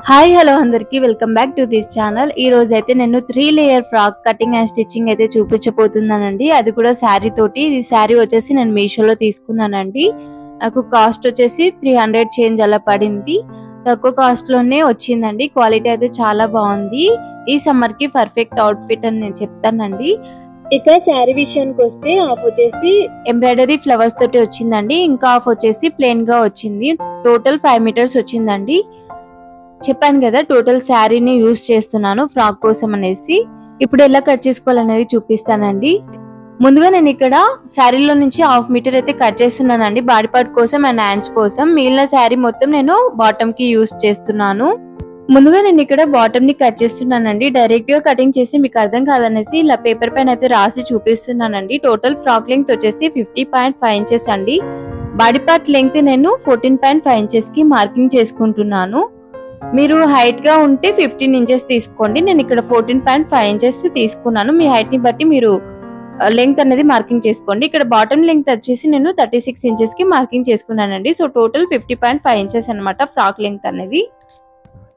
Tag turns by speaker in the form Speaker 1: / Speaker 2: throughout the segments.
Speaker 1: Hi hello అందరికి welcome back to this channel. ఈ రోజు అయితే నేను 3 layer frock cutting and stitching అయితే చూపించబోతున్నానండి. అది కూడా శారీ తోటి. ఈ శారీ వచ్చేసి నేను మీషోలో తీసుకున్నానండి. నాకు కాస్ట్ వచ్చేసి 300 చేంజ్ అలా పడింది. తక్కువ కాస్ట్ లోనే వచ్చిందండి. క్వాలిటీ అయితే చాలా బాగుంది. ఈ సమ్మర్ కి పర్ఫెక్ట్ అవుట్ఫిట్ అని నేను చెప్తానండి. ఇక శారీ విషయానికి వస్తే హాఫ్ వచ్చేసి ఎంబ్రాయిడరీ ఫ్లవర్స్ తోటి వచ్చిందండి. ఇంకా హాఫ్ వచ్చేసి ప్లెయిన్ గా వచ్చింది. టోటల్ 5 మీటర్స్ వచ్చిందండి. చెప్పాను కదా టోటల్ శారీని యూజ్ చేస్తున్నాను ఫ్రాక్ కోసం అనేసి. ఇప్పుడు ఎలా కట్ చేసుకోవాలనేది చూపిస్తానండి. ముందుగా నేను ఇక్కడ శారీలో నుంచి హాఫ్ మీటర్ అయితే కట్ చేస్తున్నానండి, బాడీ పార్ట్ కోసం అండ్ హ్యాండ్స్ కోసం. మిగిలిన శారీ మొత్తం నేను బాటమ్ కి యూజ్ చేస్తున్నాను. ముందుగా నేను ఇక్కడ బాటమ్ ని కట్ చేస్తున్నానండి. డైరెక్ట్ గా కటింగ్ చేసి మీకు అర్థం కాదనేసి ఇలా పేపర్ పైన అయితే రాసి చూపిస్తున్నానండి. టోటల్ ఫ్రాక్ లెంగ్త్ వచ్చేసి 50.5 ఇంచెస్ అండి. బాడీ పార్ట్ లెంగ్త్ నేను 14.5 ఇంచెస్ కి మార్కింగ్ చేసుకుంటున్నాను. మీరు హైట్ గా ఉంటే 15 ఇంచెస్ తీసుకోండి. నేను ఇక్కడ 14.5 ఇంచెస్ తీసుకున్నాను. మీ హైట్ ని బట్టి మీరు లెంగ్త్ అనేది మార్కింగ్ చేసుకోండి. ఇక్కడ బాటమ్ లెంగ్త్ వచ్చేసి నేను 36 ఇంచెస్ కి మార్కింగ్ చేసుకున్నానండి. సో టోటల్ 50.5 ఇంచెస్ అనమాట ఫ్రాక్ లెంగ్త్ అనేది.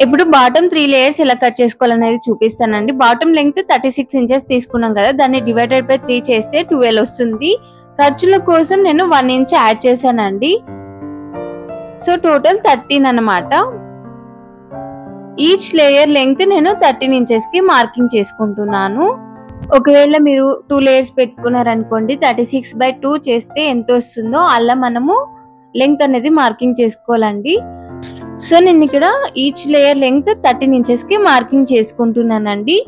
Speaker 1: ఇప్పుడు బాటమ్ 3 లేయర్స్ ఎలా కట్ చేసుకోవాలనేది చూపిస్తానండి. బాటమ్ లెంగ్త్ 36 ఇంచెస్ తీసుకున్నాం కదా, దాన్ని డివైడెడ్ బై 3 చేస్తే 12 వస్తుంది. ఖర్చుల కోసం నేను 1 ఇంచ్ యాడ్ చేశానండి. సో టోటల్ 13 అనమాట. ఈచ్ లేయర్ లెంగ్త్ నేను 13 ఇంచెస్ కి మార్కింగ్ చేసుకుంటున్నాను. ఒకవేళ మీరు 2 లేయర్స్ పెట్టుకున్నారనుకోండి, 36/2 చేస్తే ఎంత వస్తుందో అలా మనము లెంగ్త్ అనేది మార్కింగ్ చేసుకోవాలండి. సో నేను ఇక్కడ ఈచ్ లేయర్ లెంగ్త్ 13 ఇంచెస్ కి మార్కింగ్ చేసుకుంటున్నానండి.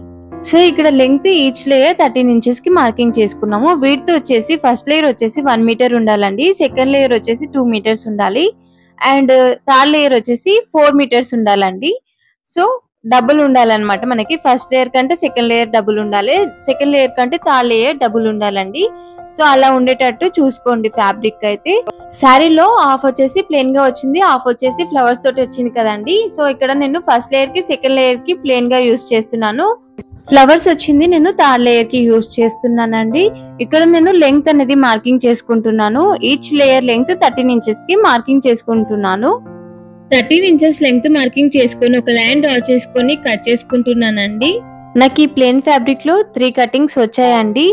Speaker 1: సో ఇక్కడ లెంగ్త్ ఈచ్ లేయర్ 13 ఇంచెస్ కి మార్కింగ్ చేసుకున్నాము. వీటితో వచ్చేసి ఫస్ట్ లేయర్ వచ్చేసి 1 మీటర్ ఉండాలండి, సెకండ్ లేయర్ వచ్చేసి 2 మీటర్స్ ఉండాలి, అండ్ థర్డ్ లేయర్ వచ్చేసి 4 మీటర్స్ ఉండాలండి. సో డబుల్ ఉండాలన్నమాట. మనకి ఫస్ట్ లేయర్ కంటే సెకండ్ లేయర్ డబుల్ ఉండాలి, సెకండ్ లేయర్ కంటే థర్డ్ లేయర్ డబుల్ ఉండాలండి. సో అలా ఉండేటట్టు చూసుకోండి. ఫ్యాబ్రిక్ అయితే శారీలో హాఫ్ వచ్చేసి ప్లెయిన్ గా వచ్చింది, హాఫ్ వచ్చేసి ఫ్లవర్స్ తోటి వచ్చింది కదండి. సో ఇక్కడ నేను ఫస్ట్ లేయర్ కి సెకండ్ లేయర్ కి ప్లెయిన్ గా యూజ్ చేస్తున్నాను. ఫ్లవర్స్ వచ్చింది నేను థర్డ్ లేయర్ కి యూజ్ చేస్తున్నానండి. ఇక్కడ నేను లెంగ్త్ అనేది మార్కింగ్ చేసుకుంటున్నాను. ఈచ్ లేయర్ లెంగ్త్ 13 ఇంచెస్ కి మార్కింగ్ చేసుకుంటున్నాను. 13 ఇంచెస్ లెంగ్త్ మార్కింగ్ చేసుకొని ఒక లైన్ డ్రా చేసుకొని కట్ చేసుకుంటున్నానండి. నాకు ఈ ప్లెయిన్ ఫ్యాబ్రిక్ లో 3 కటింగ్స్ వచ్చాయండి.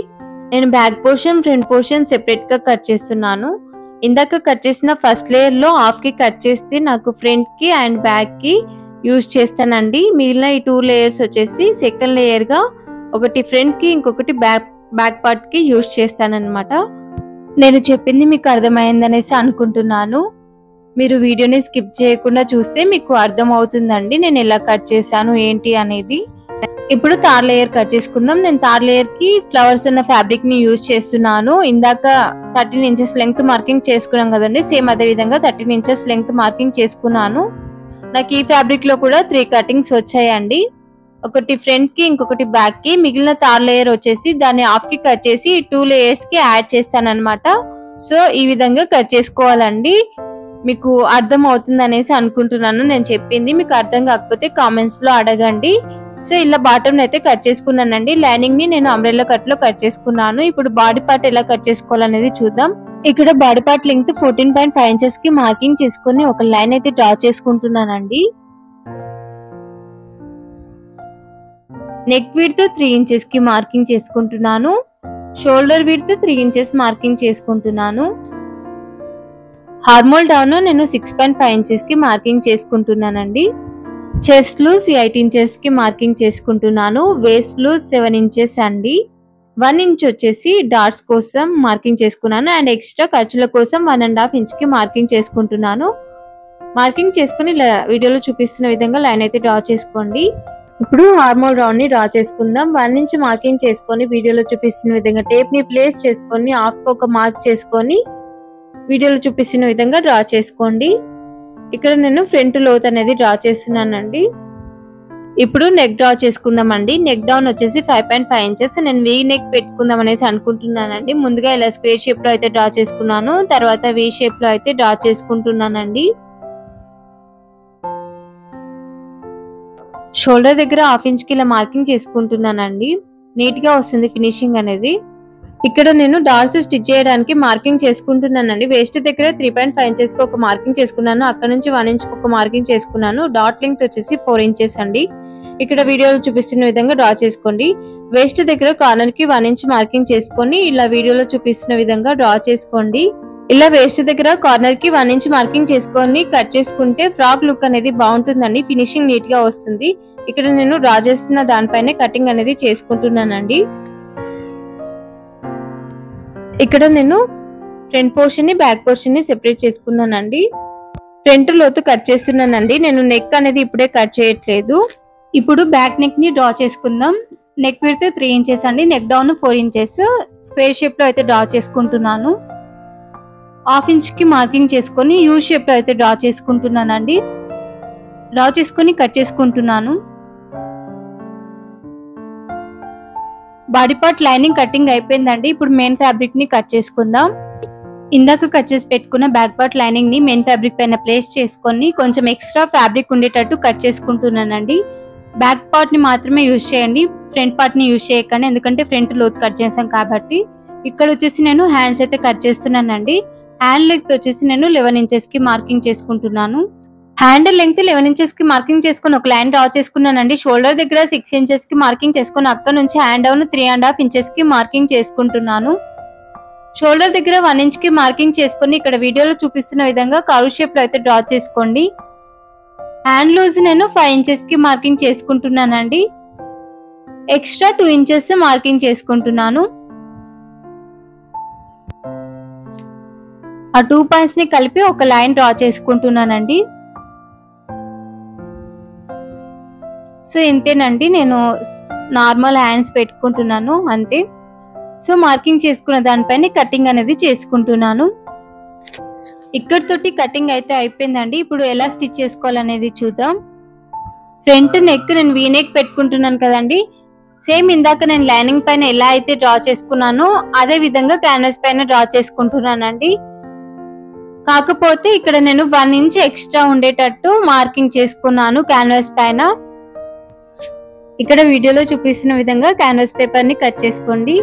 Speaker 1: నేను back portion front portion separate గా కట్ చేస్తున్నాను. ఇందాక కట్ చేసిన ఫస్ట్ లేయర్ లో హాఫ్ కి కట్ చేస్తే నాకు ఫ్రంట్ కి అండ్ బ్యాక్ కి యూజ్ చేస్తానండి. మిగిలిన ఈ 2 లేయర్స్ వచ్చేసి సెకండ్ లేయర్ గా ఒకటి ఫ్రంట్ కి ఇంకొకటి బ్యాక్ పార్ట్ కి యూజ్ చేస్తానన్నమాట. నేను చెప్పింది మీకు అర్థమైందనేసి అనుకుంటున్నాను. మీరు వీడియోని స్కిప్ చేయకుండా చూస్తే మీకు అర్థం అవుతుందండి నేను ఎలా కట్ చేశాను ఏంటి అనేది. ఇప్పుడు థర్డ్ లేయర్ కట్ చేసుకుందాం. నేను థర్డ్ లేయర్ కి ఫ్లవర్స్ ఉన్న ఫ్యాబ్రిక్ ని యూజ్ చేస్తున్నాను. ఇందాక 13 ఇంచెస్ లెంగ్త్ మార్కింగ్ చేసుకున్నాం కదండి, సేమ్ అదే విధంగా 13 ఇంచెస్ లెంగ్త్ మార్కింగ్ చేసుకున్నాను. నాకు ఈ ఫ్యాబ్రిక్ లో కూడా 3 కటింగ్స్ వచ్చాయండి. ఒకటి ఫ్రంట్ కి ఇంకొకటి బ్యాక్ కి. మిగిలిన థర్డ్ లేయర్ వచ్చేసి దాన్ని హాఫ్ కి కట్ చేసి 2 లేయర్స్ కి యాడ్ చేస్తాను అనమాట. సో ఈ విధంగా కట్ చేసుకోవాలండి. మీకు అర్థం అవుతుంది అనేసి అనుకుంటున్నాను. నేను చెప్పింది మీకు అర్థం కాకపోతే కామెంట్స్ లో అడగండి. సో ఇలా బాటమ్ అయితే కట్ చేసుకున్నానండి. లైనింగ్ ని నేను అంబ్రెల్లా కట్ లో కట్ చేసుకున్నాను. ఇప్పుడు బాడీ పార్ట్ ఎలా కట్ చేసుకోవాలనేది చూద్దాం. ఇక్కడ బాడీ పార్ట్ లెంగ్త్ 14.5 ఇంచెస్ కి మార్కింగ్ చేసుకుని ఒక లైన్ అయితే డ్రా చేసుకుంటున్నానండి. నెక్ విడ్త్ 3 ఇంచెస్ కి మార్కింగ్ చేసుకుంటున్నాను. షోల్డర్ విడ్త్ 3 ఇంచెస్ మార్కింగ్ చేసుకుంటున్నాను. హార్మోల్ డౌన్ నేను 6.5 ఇంచెస్ కి మార్కింగ్ చేసుకుంటున్నానండి. చెస్ట్ లూజ్ 8 ఇంచెస్ కి మార్కింగ్ చేసుకుంటున్నాను. వేస్ట్ లూజ్ 7 ఇంచెస్ అండి. 1 ఇంచ్ వచ్చేసి డాట్స్ కోసం మార్కింగ్ చేసుకున్నాను అండ్ ఎక్స్ట్రా ఖర్చుల కోసం 1.5 ఇంచ్ కి మార్కింగ్ చేసుకుంటున్నాను. మార్కింగ్ చేసుకుని వీడియోలో చూపిస్తున్న విధంగా లైన్ అయితే డ్రా చేసుకోండి. ఇప్పుడు హార్మోల్ రౌండ్ ని డ్రా చేసుకుందాం. 1 ఇంచ్ మార్కింగ్ చేసుకొని వీడియోలో చూపిస్తున్న విధంగా టేప్ ని ప్లేస్ చేసుకొని హాఫ్ ఒక మార్క్ చేసుకొని వీడియోలో చూపిస్తున్న విధంగా డ్రా చేసుకోండి. ఇక్కడ నేను ఫ్రంట్ లోత్ అనేది డ్రా చేస్తున్నానండి. ఇప్పుడు నెక్ డ్రా చేసుకుందామండి. నెక్ డౌన్ వచ్చేసి 5.5 ఇంచెస్. నేను వీ నెక్ పెట్టుకుందాం అనేసి అనుకుంటున్నానండి. ముందుగా ఇలా స్క్వేర్ షేప్ లో అయితే డ్రా చేసుకున్నాను, తర్వాత వీ షేప్ లో అయితే డ్రా చేసుకుంటున్నానండి. షోల్డర్ దగ్గర 1/2 ఇంచ్ కి ఇలా మార్కింగ్ చేసుకుంటున్నానండి. నీట్ గా వస్తుంది ఫినిషింగ్ అనేది. ఇక్కడ నేను డాట్స్ స్టిచ్ చేయడానికి మార్కింగ్ చేసుకుంటున్నానండి. వేస్ట్ దగ్గర 3.5 ఇంచెస్ కి ఒక మార్కింగ్ చేసుకున్నాను. అక్కడ నుంచి 1 ఇంచ్ కి ఒక మార్కింగ్ చేసుకున్నాను. డాట్ లెంగ్త్ వచ్చేసి 4 ఇంచెస్ అండి. ఇక్కడ వీడియోలో చూపిస్తున్న విధంగా డ్రా చేసుకోండి. వేస్ట్ దగ్గర కార్నర్ కి 1 ఇంచ్ మార్కింగ్ చేసుకొని ఇలా వీడియోలో చూపిస్తున్న విధంగా డ్రా చేసుకోండి. ఇలా వేస్ట్ దగ్గర కార్నర్ కి 1 ఇంచ్ మార్కింగ్ చేసుకొని కట్ చేసుకుంటే ఫ్రాక్ లుక్ అనేది బాగుంటుందండి. ఫినిషింగ్ నీట్ గా వస్తుంది. ఇక్కడ నేను డ్రా చేస్తున్న దానిపైనే కటింగ్ అనేది చేసుకుంటున్నానండి. ఇక్కడ నేను ఫ్రంట్ పోర్షన్ ని బ్యాక్ పోర్షన్ ని సెపరేట్ చేసుకున్నానండి. ఫ్రంట్ లోతు కట్ చేస్తున్నానండి. నేను నెక్ అనేది ఇప్పుడే కట్ చేయట్లేదు. ఇప్పుడు బ్యాక్ నెక్ ని డ్రా చేసుకుందాం. నెక్ విడ్త్ 3 ఇంచెస్ అండి. Neck down 4 inches. Square shape లో అయితే డ్రా చేసుకుంటున్నాను. హాఫ్ ఇంచ్ కి మార్కింగ్ చేసుకొని యూ షేప్ లో అయితే డ్రా చేసుకుంటున్నానండి. డ్రా చేసుకొని కట్ చేసుకుంటున్నాను. బాడీ పార్ట్ లైనింగ్ కటింగ్ అయిపోయిందండి. ఇప్పుడు మెయిన్ ఫ్యాబ్రిక్ ని కట్ చేసుకుందాం. ఇందాక కట్ చేసి పెట్టుకున్న బ్యాక్ పార్ట్ లైనింగ్ ని మెయిన్ ఫ్యాబ్రిక్ పైన ప్లేస్ చేసుకొని కొంచెం ఎక్స్ట్రా ఫ్యాబ్రిక్ ఉండేటట్టు కట్ చేసుకుంటున్నానండి. బ్యాక్ పార్ట్ ని మాత్రమే యూజ్ చేయండి. ఫ్రంట్ పార్ట్ ని యూజ్ చేయకండి. ఎందుకంటే ఫ్రంట్ లోతు కట్ చేసాం కాబట్టి. ఇక్కడ వచ్చేసి నేను హ్యాండ్స్ అయితే కట్ చేస్తున్నానండి. హ్యాండ్ లెంగ్త్ వచ్చేసి నేను 11 ఇంచెస్ కి మార్కింగ్ చేసుకుంటున్నాను. హ్యాండ్ లెంగ్త్ 11 ఇంచెస్ కి మార్కింగ్ చేసుకొని ఒక లైన్ డ్రా చేసుకున్నానండి. షోల్డర్ దగ్గర 6 ఇంచెస్ కి మార్కింగ్ చేసుకొని అక్కడ నుంచి హ్యాండ్ డౌన్ 3.5 ఇంచెస్ కి మార్కింగ్ చేసుకుంటున్నాను. షోల్డర్ దగ్గర 1 ఇంచ్ కి మార్కింగ్ చేసుకొని ఇక్కడ వీడియోలో చూపిస్తున్న విధంగా కర్వ్ షేప్ లో అయితే డ్రా చేసుకోండి. హ్యాండ్ లూజ్ నేను 5 ఇంచెస్ కి మార్కింగ్ చేసుకుంటున్నానండి. ఎక్స్ట్రా 2 ఇంచెస్ మార్కింగ్ చేసుకుంటున్నాను. ఆ 2 పాయింట్స్ ని కలిపి ఒక లైన్ డ్రా చేసుకుంటున్నానండి. సో ఇంతేనండి, నేను నార్మల్ హ్యాండ్స్ పెట్టుకుంటున్నాను అంతే. సో మార్కింగ్ చేసుకున్న దానిపైన కటింగ్ అనేది చేసుకుంటున్నాను. ఇక్కడ తోటి కటింగ్ అయితే అయిపోయిందండి. ఇప్పుడు ఎలా స్టిచ్ చేసుకోవాలనేది చూద్దాం. ఫ్రంట్ నెక్ నేను వీ నెక్ పెట్టుకుంటున్నాను కదండి. సేమ్ ఇందాక నేను లైనింగ్ పైన ఎలా అయితే డ్రా చేసుకున్నానో అదే విధంగా క్యాన్వాస్ పైన డ్రా చేసుకుంటున్నానండి. కాకపోతే ఇక్కడ నేను 1 ఇంచ్ ఎక్స్ట్రా ఉండేటట్టు మార్కింగ్ చేసుకున్నాను క్యాన్వాస్ పైన. ఇక్కడ వీడియోలో చూపిస్తున్న విధంగా క్యాన్వాస్ పేపర్ ని కట్ చేసుకోండి.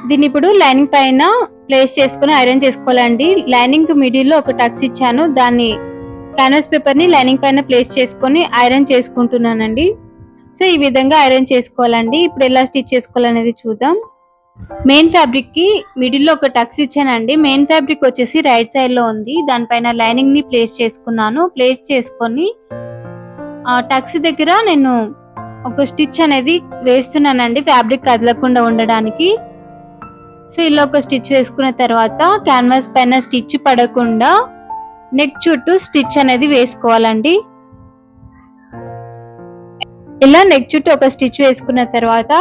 Speaker 1: దీన్ని ఇప్పుడు లైనింగ్ పైన ప్లేస్ చేసుకుని ఐరన్ చేసుకోవాలండి. లైనింగ్ మిడిల్ లో ఒక టక్స్ ఇచ్చాను. దాన్ని క్యాన్వాస్ పేపర్ ని లైనింగ్ పైన ప్లేస్ చేసుకొని ఐరన్ చేసుకుంటున్నానండి. సో ఈ విధంగా ఐరన్ చేసుకోవాలండి. ఇప్పుడు ఎలా స్టిచ్ చేసుకోవాలనేది చూద్దాం. మెయిన్ ఫ్యాబ్రిక్ కి మిడిల్ లో ఒక టక్స్ ఇచ్చానండి. మెయిన్ ఫ్యాబ్రిక్ వచ్చేసి రైట్ సైడ్ లో ఉంది. దానిపైన లైనింగ్ ని ప్లేస్ చేసుకున్నాను. ప్లేస్ చేసుకొని ఆ టక్స్ దగ్గర నేను ఒక స్టిచ్ అనేది వేస్తున్నానండి, ఫ్యాబ్రిక్ కదలకుండా ఉండడానికి. సో ఇలా ఒక స్టిచ్ వేసుకున్న తర్వాత క్యాన్వాస్ పైన స్టిచ్ పడకుండా నెక్ చుట్టూ స్టిచ్ అనేది వేసుకోవాలండి. ఇలా నెక్ చుట్టూ ఒక స్టిచ్ వేసుకున్న తర్వాత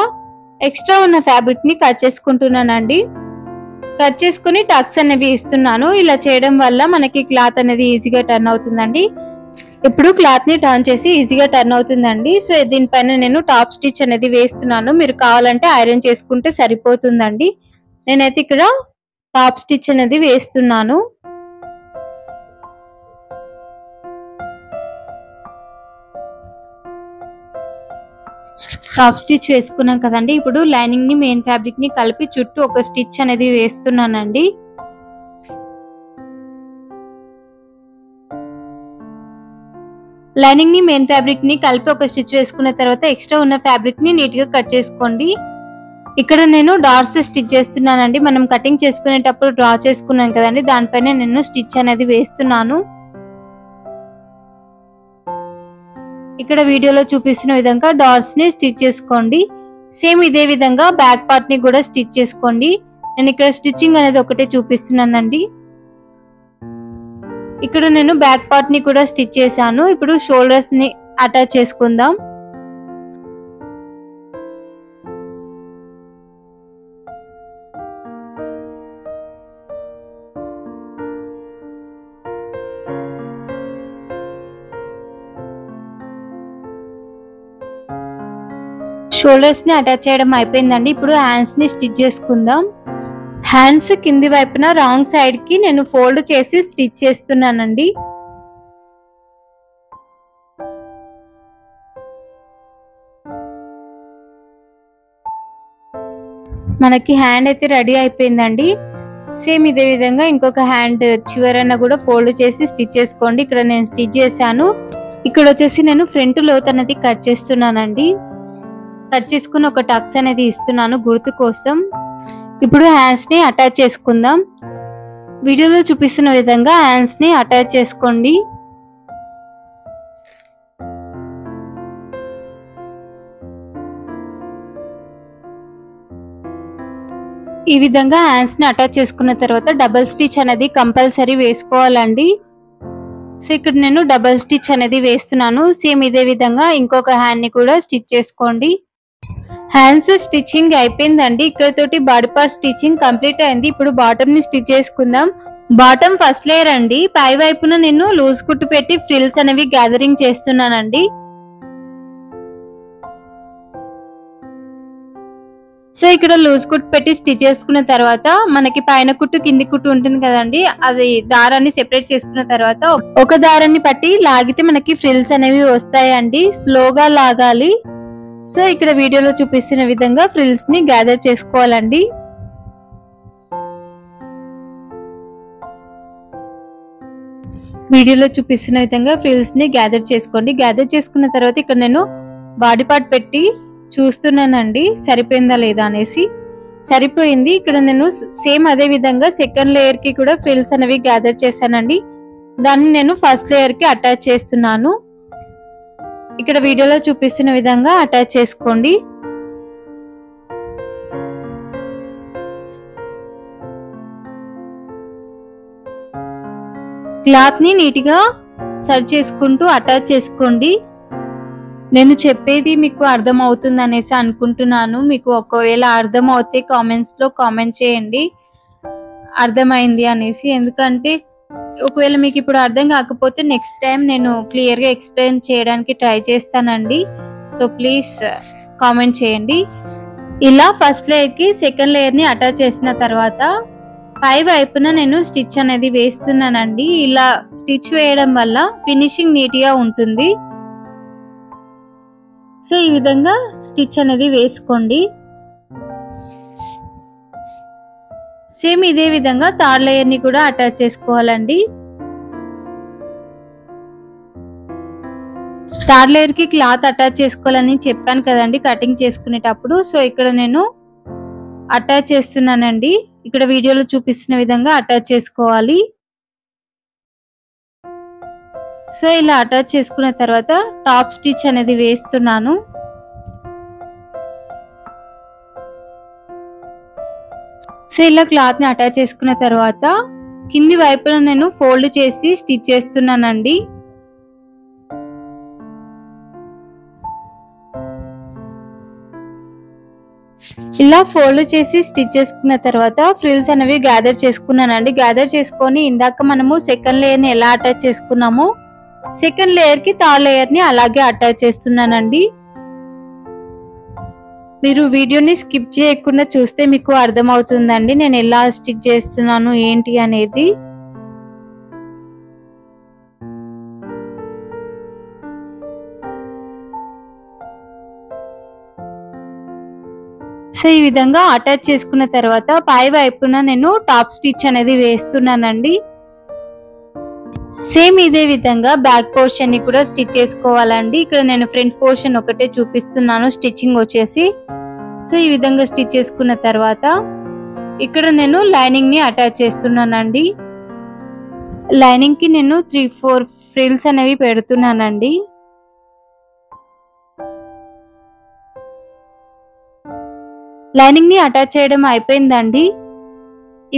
Speaker 1: ఎక్స్ట్రా ఉన్న ఫ్యాబ్రిక్ ని కట్ చేసుకుంటున్నానండి. కట్ చేసుకుని టక్స్ అనేవి ఇస్తున్నాను. ఇలా చేయడం వల్ల మనకి క్లాత్ అనేది ఈజీగా టర్న్ అవుతుందండి. ఇప్పుడు క్లాత్ ని టర్న్ చేసి ఈజీగా టర్న్ అవుతుందండి. సో దీనిపైన నేను టాప్ స్టిచ్ అనేది వేస్తున్నాను. మీరు కావాలంటే ఐరన్ చేసుకుంటే సరిపోతుందండి. నేనైతే ఇక్కడ టాప్ స్టిచ్ అనేది వేస్తున్నాను. టాప్ స్టిచ్ వేసుకున్నాం కదండి. ఇప్పుడు లైనింగ్ ని మెయిన్ ఫ్యాబ్రిక్ ని కలిపి చుట్టూ ఒక స్టిచ్ అనేది వేస్తున్నానండి. లైనింగ్ ని మెయిన్ ఫ్యాబ్రిక్ ని కలిపి ఒక స్టిచ్ వేసుకున్న తర్వాత ఎక్స్ట్రా ఉన్న ఫ్యాబ్రిక్ ని నీట్ గా కట్ చేసుకోండి. ఇక్కడ నేను డాట్స్ స్టిచ్ చేస్తున్నానండి. మనం కటింగ్ చేసుకునేటప్పుడు డ్రా చేసుకున్నాను కదండి, దానిపైన నేను స్టిచ్ అనేది వేస్తున్నాను. ఇక్కడ వీడియోలో చూపిస్తున్న విధంగా డాట్స్ ని స్టిచ్ చేసుకోండి. సేమ్ ఇదే విధంగా బ్యాక్ పార్ట్ ని కూడా స్టిచ్ చేసుకోండి. నేను ఇక్కడ స్టిచ్చింగ్ అనేది ఒకటే చూపిస్తున్నానండి. ఇక్కడ నేను బ్యాక్ పార్ట్ ని కూడా స్టిచ్ చేశాను. ఇప్పుడు షోల్డర్స్ ని అటాచ్ చేసుకుందాం. షోల్డర్స్ ని అటాచ్ చేయడం అయిపోయిందండి. ఇప్పుడు హ్యాండ్స్ ని స్టిచ్ చేసుకుందాం. హ్యాండ్స్ కింది వైపున రాంగ్ సైడ్ కి నేను ఫోల్డ్ చేసి స్టిచ్ చేస్తున్నానండి. మనకి హ్యాండ్ అయితే రెడీ అయిపోయిందండి. సేమ్ ఇదే విధంగా ఇంకొక హ్యాండ్ చివరన కూడా ఫోల్డ్ చేసి స్టిచ్ చేసుకోండి. ఇక్కడ నేను స్టిచ్ చేశాను. ఇక్కడ వచ్చేసి నేను ఫ్రంట్ లోత్ అనేది కట్ చేస్తున్నానండి. కట్ చేసుకుని ఒక టక్స్ అనేది ఇస్తున్నాను గుర్తు కోసం. ఇప్పుడు హ్యాండ్స్ ని అటాచ్ చేసుకుందాం. వీడియోలో చూపిస్తున్న విధంగా హ్యాండ్స్ ని అటాచ్ చేసుకోండి. ఈ విధంగా హ్యాండ్స్ ని అటాచ్ చేసుకున్న తర్వాత డబుల్ స్టిచ్ అనేది కంపల్సరీ వేసుకోవాలండి. సో ఇక్కడ నేను డబుల్ స్టిచ్ అనేది వేస్తున్నాను. సేమ్ ఇదే విధంగా ఇంకొక హ్యాండ్ ని కూడా స్టిచ్ చేసుకోండి. హ్యాండ్స్ స్టిచ్చింగ్ అయిపోయిందండి. ఇక్కడ తోటి బాడీ పార్ట్ స్టిచ్చింగ్ కంప్లీట్ అయింది. ఇప్పుడు బాటమ్ ని స్టిచ్ చేసుకుందాం. బాటమ్ ఫస్ట్ లేయర్ అండి. పై వైపున నేను లూజ్ కుట్టు పెట్టి ఫ్రిల్స్ అనేవి గ్యాదరింగ్ చేస్తున్నానండి. సో ఇక్కడ లూజ్ కుట్టు పెట్టి స్టిచ్ చేసుకున్న తర్వాత మనకి పైన కుట్టు కింది కుట్టు ఉంటుంది కదండి, అది దారాన్ని సెపరేట్ చేసుకున్న తర్వాత ఒక దారాన్ని పట్టి లాగితే మనకి ఫ్రిల్స్ అనేవి వస్తాయండి. స్లోగా లాగాలి. సో ఇక్కడ వీడియోలో చూపిస్తున్న విధంగా ఫ్రిల్స్ ని గ్యాదర్ చేసుకోవాలండి. వీడియోలో చూపిస్తున్న విధంగా ఫ్రిల్స్ ని గ్యాదర్ చేసుకోండి. గ్యాదర్ చేసుకున్న తర్వాత ఇక్కడ నేను బాడీ పార్ట్ పెట్టి చూస్తున్నానండి సరిపోయిందా లేదా అనేసి. సరిపోయింది. ఇక్కడ నేను సేమ్ అదే విధంగా సెకండ్ లేయర్ కి కూడా ఫ్రిల్స్ అనేవి గ్యాదర్ చేశానండి. దాన్ని నేను ఫస్ట్ లేయర్ కి అటాచ్ చేస్తున్నాను. ఇక్కడ వీడియోలో చూపిస్తున్న విధంగా అటాచ్ చేసుకోండి. క్లాత్ ని నీట్ గా సర్చ్ చేసుకుంటూ అటాచ్ చేసుకోండి. నేను చెప్పేది మీకు అర్థం అవుతుంది అనేసి అనుకుంటున్నాను. మీకు ఒకవేళ అర్థం అవుతే కామెంట్స్ లో కామెంట్ చేయండి అర్థమైంది అనేసి. ఎందుకంటే ఒకవేళ మీకు ఇప్పుడు అర్థం కాకపోతే నెక్స్ట్ టైం నేను క్లియర్ గా ఎక్స్ప్లెయిన్ చేయడానికి ట్రై చేస్తానండి. సో ప్లీజ్ కామెంట్ చేయండి. ఇలా ఫస్ట్ లేయర్ కి సెకండ్ లేయర్ ని అటాచ్ చేసిన తర్వాత పై వైపున నేను స్టిచ్ అనేది వేస్తున్నానండి. ఇలా స్టిచ్ వేయడం వల్ల ఫినిషింగ్ నీట్ గా ఉంటుంది. సో ఈ విధంగా స్టిచ్ అనేది వేసుకోండి. సేమ్ ఇదే విధంగా థర్డ్ లేయర్ ని కూడా అటాచ్ చేసుకోవాలండి. థర్డ్ లేయర్ కి క్లాత్ అటాచ్ చేసుకోవాలని చెప్పాను కదండి కటింగ్ చేసుకునేటప్పుడు. సో ఇక్కడ నేను అటాచ్ చేస్తున్నానండి. ఇక్కడ వీడియోలో చూపిస్తున్న విధంగా అటాచ్ చేసుకోవాలి. సో ఇలా అటాచ్ చేసుకున్న తర్వాత టాప్ స్టిచ్ అనేది వేస్తున్నాను. సో ఇలా క్లాత్ ని అటాచ్ చేసుకున్న తర్వాత కింది వైపున నేను ఫోల్డ్ చేసి స్టిచ్ చేస్తున్నానండి. ఇలా ఫోల్డ్ చేసి స్టిచ్ చేసుకున్న తర్వాత ఫ్రిల్స్ అనేవి గ్యాదర్ చేసుకున్నానండి. గ్యాదర్ చేసుకొని ఇందాక మనము సెకండ్ లేయర్ ని ఎలా అటాచ్ చేసుకున్నామో సెకండ్ లేయర్ కి థర్డ్ లేయర్ ని అలాగే అటాచ్ చేస్తున్నానండి. మీరు వీడియోని స్కిప్ చేయకుండా చూస్తే మీకు అర్థమవుతుందండి నేను ఎలా స్టిచ్ చేస్తున్నాను ఏంటి అనేది. సో ఈ విధంగా అటాచ్ చేసుకున్న తర్వాత పై వైపున నేను టాప్ స్టిచ్ అనేది వేస్తున్నానండి. సేమ్ ఇదే విధంగా బ్యాక్ పోర్షన్ ని కూడా స్టిచ్ చేసుకోవాలండి. ఇక్కడ నేను ఫ్రంట్ పోర్షన్ ఒకటే చూపిస్తున్నాను స్టిచ్చింగ్ వచ్చేసి. సో ఈ విధంగా స్టిచ్ చేసుకున్న తర్వాత ఇక్కడ నేను లైనింగ్ ని అటాచ్ చేస్తున్నానండి. లైనింగ్ కి నేను 3-4 ఫ్రిల్స్ అనేవి పెడుతున్నానండి. లైనింగ్ ని అటాచ్ చేయడం అయిపోయిందండి.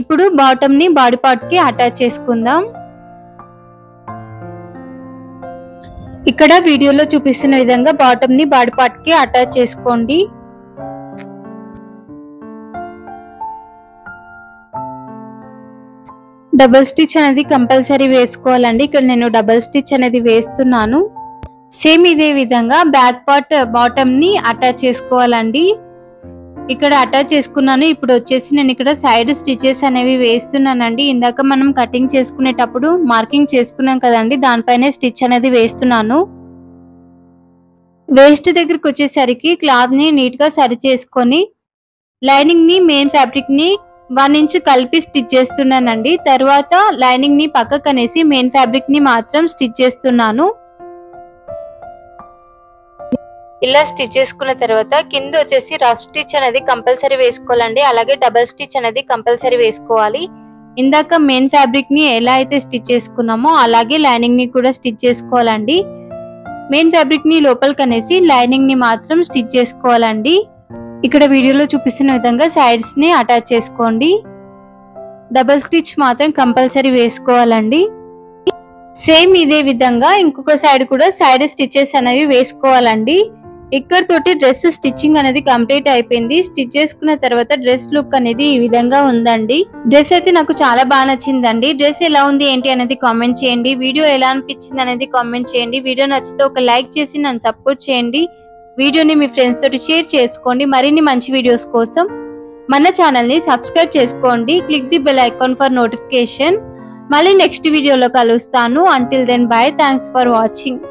Speaker 1: ఇప్పుడు బాటమ్ ని బాడీ పార్ట్ కి అటాచ్ చేసుకుందాం. ఇక్కడ వీడియోలో చూపిస్తున్న విధంగా బాటమ్ ని బాడీ పార్ట్ కి అటాచ్ చేసుకోండి. డబుల్ స్టిచ్ అనేది కంపల్సరీ వేసుకోవాలండి. ఇక్కడ నేను డబుల్ స్టిచ్ అనేది వేస్తున్నాను. సేమ్ ఇదే విధంగా బ్యాక్ పార్ట్ బాటమ్ ని అటాచ్ చేసుకోవాలండి. ఇక్కడ అటాచ్ చేసుకున్నాను. ఇప్పుడు వచ్చేసి నేను ఇక్కడ సైడ్ స్టిచెస్ అనేవి వేస్తున్నానండి. ఇందాక మనం కటింగ్ చేసుకునేటప్పుడు మార్కింగ్ చేసుకున్నాం కదండి, దానిపైనే స్టిచ్ అనేది వేస్తున్నాను. వేస్ట్ దగ్గరికి వచ్చేసరికి క్లాత్ ని నీట్ గా సరి చేసుకొని లైనింగ్ ని మెయిన్ ఫ్యాబ్రిక్ ని 1 ఇంచ్ కలిపి స్టిచ్ చేస్తున్నానండి. తర్వాత లైనింగ్ ని పక్కకు అనేసి మెయిన్ ఫ్యాబ్రిక్ ని మాత్రం స్టిచ్ చేస్తున్నాను. ఇలా స్టిచ్ చేసుకున్న తర్వాత కింద వచ్చేసి రఫ్ స్టిచ్ అనేది కంపల్సరీ వేసుకోవాలండి. అలాగే డబుల్ స్టిచ్ అనేది కంపల్సరీ వేసుకోవాలి. ఇందాక మెయిన్ ఫ్యాబ్రిక్ ని ఎలా అయితే స్టిచ్ చేసుకున్నామో అలాగే లైనింగ్ ని కూడా స్టిచ్ చేసుకోవాలండి. మెయిన్ ఫ్యాబ్రిక్ ని లోపలికి అనేసి లైనింగ్ ని మాత్రం స్టిచ్ చేసుకోవాలండి. ఇక్కడ వీడియోలో చూపిస్తున్న విధంగా సైడ్స్ ని అటాచ్ చేసుకోండి. డబుల్ స్టిచ్ మాత్రం కంపల్సరీ వేసుకోవాలండి. సేమ్ ఇదే విధంగా ఇంకొక సైడ్ కూడా సైడ్ స్టిచెస్ అనేవి వేసుకోవాలండి. ఇక్కడ తోటి డ్రెస్ స్టిచ్చింగ్ అనేది కంప్లీట్ అయిపోయింది. స్టిచ్ చేసుకున్న తర్వాత డ్రెస్ లుక్ అనేది ఈ విధంగా ఉందండి. డ్రెస్ అయితే నాకు చాలా బాగా నచ్చిందండి. డ్రెస్ ఎలా ఉంది ఏంటి అనేది కామెంట్ చేయండి. వీడియో ఎలా అనిపించింది అనేది కామెంట్ చేయండి. వీడియో నచ్చితే ఒక లైక్ చేసి నన్ను సపోర్ట్ చేయండి. వీడియోని మీ ఫ్రెండ్స్ తోటి షేర్ చేసుకోండి. మరిన్ని మంచి వీడియోస్ కోసం మన ఛానల్ ని సబ్స్క్రైబ్ చేసుకోండి. Click the bell icon for notification. మళ్ళీ నెక్స్ట్ వీడియోలో కలుస్తాను. Until then bye. Thanks for watching.